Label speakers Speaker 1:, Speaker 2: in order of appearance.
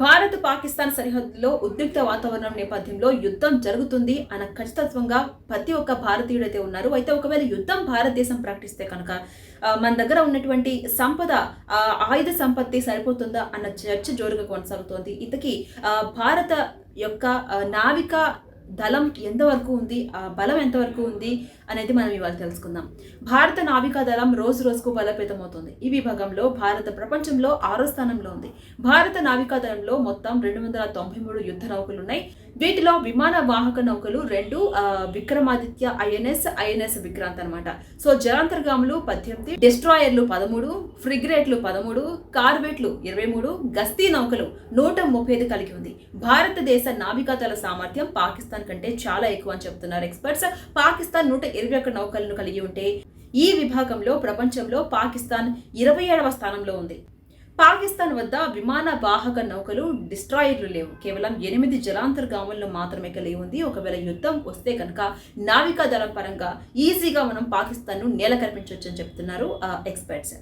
Speaker 1: భారత్ పాకిస్తాన్ సరిహద్దులో ఉద్రిక్త వాతావరణం నేపథ్యంలో యుద్ధం జరుగుతుంది అన్న ఖచ్చితత్వంగా ప్రతి ఒక్క భారతీయుడు అయితే ఉన్నారు. అయితే ఒకవేళ యుద్ధం భారతదేశం ప్రకటిస్తే కనుక మన దగ్గర ఉన్నటువంటి సంపద, ఆయుధ సంపత్తి సరిపోతుందా అన్న చర్చ జోరుగా కొనసాగుతోంది. ఇంతకీ భారత యొక్క నావిక దళం ఎంతవరకు ఉంది, ఆ బలం ఎంతవరకు ఉంది అనేది మనం ఇవాళ తెలుసుకుందాం. భారత నావికా దళం రోజు రోజుకు బలోపేతమవుతుంది. ఈ విభాగంలో భారత ప్రపంచంలో 6వ స్థానంలో ఉంది. భారత నావికా దళంలో మొత్తం 293 యుద్ధ నౌకలు ఉన్నాయి. వీటిలో విమాన వాహక నౌకలు 2, విక్రమాదిత్య ఐఎన్ఎస్ విక్రాంత్ అనమాట. సో జలాంతర్గాములు 18, డిస్ట్రాయర్లు 13, ఫ్రిగరేట్లు 13, కార్వెట్లు 23, గస్తీ నౌకలు 135 కలిగి ఉంది. భారతదేశ నావికా దళ సామర్థ్యం పాకిస్తాన్ కంటే చాలా ఎక్కువ అని చెప్తున్నారు ఎక్స్పర్ట్స్. పాకిస్తాన్ 121 నౌకలను కలిగి ఉంటే ఈ విభాగంలో ప్రపంచంలో పాకిస్తాన్ 27వ స్థానంలో ఉంది. పాకిస్తాన్ వద్ద విమాన వాహక నౌకలు, డిస్ట్రాయర్లు లేవు. కేవలం 8 జలాంతర్గాములను మాత్రమే కలిగి ఉంది. ఒకవేళ యుద్ధం వస్తే కనుక నావికా దళం పరంగా ఈజీగా మనం పాకిస్తాన్ను నేల కల్పించవచ్చు అని చెప్తున్నారు ఎక్స్పర్ట్స్.